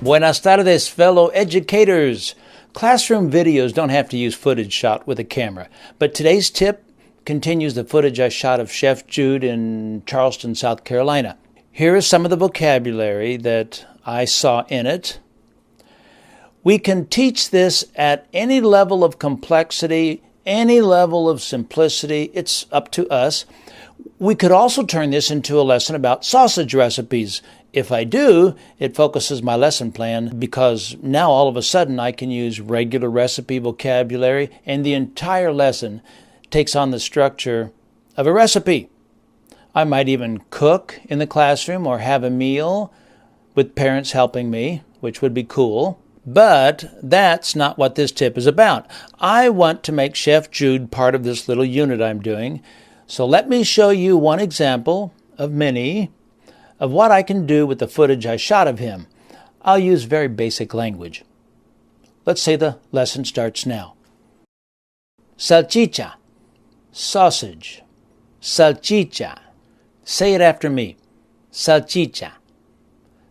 Buenas tardes, fellow educators. Classroom videos don't have to use footage shot with a camera, but today's tip continues the footage I shot of Chef Jude in Charleston, South Carolina. Here is some of the vocabulary that I saw in it. We can teach this at any level of complexity, any level of simplicity. It's up to us. We could also turn this into a lesson about sausage recipes. If I do, it focuses my lesson plan because now all of a sudden I can use regular recipe vocabulary and the entire lesson takes on the structure of a recipe. I might even cook in the classroom or have a meal with parents helping me, which would be cool. But that's not what this tip is about. I want to make Chef Jude part of this little unit I'm doing. So let me show you one example of many of what I can do with the footage I shot of him. I'll use very basic language. Let's say the lesson starts now. Salchicha, sausage. Salchicha. Say it after me. Salchicha.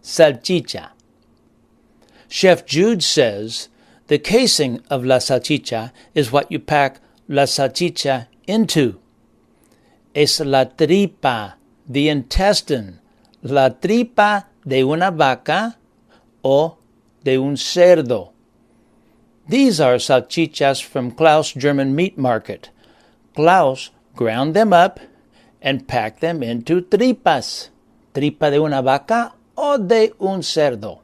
Salchicha. Chef Jude says the casing of la salchicha is what you pack la salchicha into. Es la tripa, the intestine. La tripa de una vaca o de un cerdo. These are salchichas from Klaus German Meat Market. Klaus ground them up and packed them into tripas. Tripa de una vaca o de un cerdo.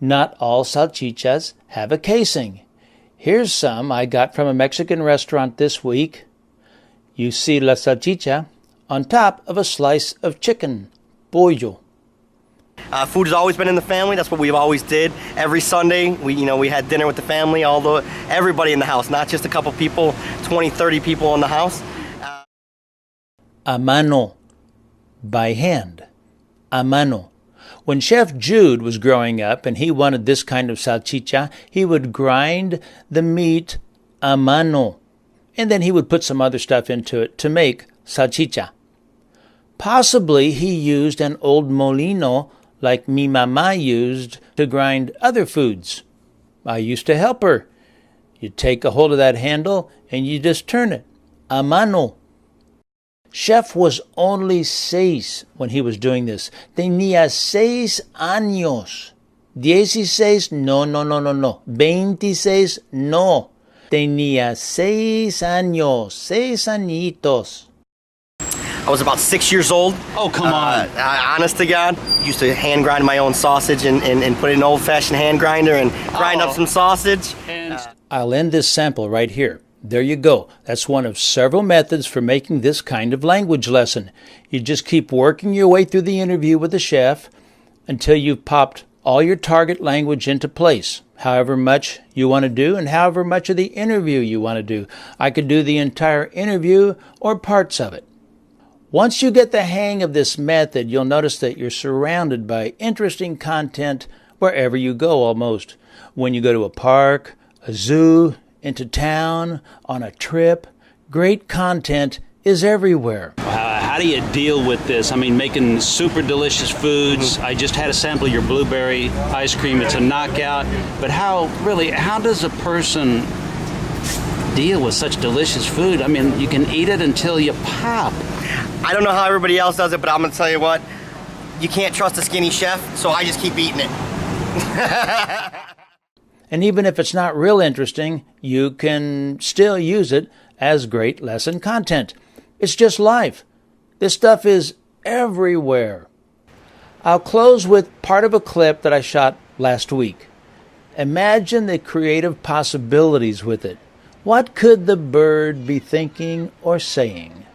Not all salchichas have a casing. Here's some I got from a Mexican restaurant this week. You see la salchicha on top of a slice of chicken. Pollo. Food has always been in the family. That's what we've always did. Every Sunday, we had dinner with the family, everybody in the house, not just a couple people, 20, 30 people in the house. A mano, by hand. A mano. When Chef Jude was growing up and he wanted this kind of salchicha, he would grind the meat a mano, and then he would put some other stuff into it to make salchicha. Possibly he used an old molino like mi mama used to grind other foods. I used to help her. You take a hold of that handle and you just turn it. A mano. Chef was only 6 when he was doing this. Tenía 6 años. 16, no. 26, no. Tenía 6 años, 6 añitos. I was about 6 years old. Oh, come on. Honest to God. Used to hand grind my own sausage and put it in an old-fashioned hand grinder and grind up some sausage. I'll end this sample right here. There you go. That's one of several methods for making this kind of language lesson. You just keep working your way through the interview with the chef until you've popped all your target language into place, however much you want to do and however much of the interview you want to do. I could do the entire interview or parts of it. Once you get the hang of this method, you'll notice that you're surrounded by interesting content wherever you go almost. When you go to a park, a zoo, into town, on a trip, great content is everywhere. How do you deal with this? I mean, making super delicious foods. I just had a sample of your blueberry ice cream. It's a knockout. But how does a person deal with such delicious food? I mean, you can eat it until you pop. I don't know how everybody else does it, but I'm going to tell you what. You can't trust a skinny chef, so I just keep eating it. And even if it's not real interesting, you can still use it as great lesson content. It's just life. This stuff is everywhere. I'll close with part of a clip that I shot last week. Imagine the creative possibilities with it. What could the bird be thinking or saying?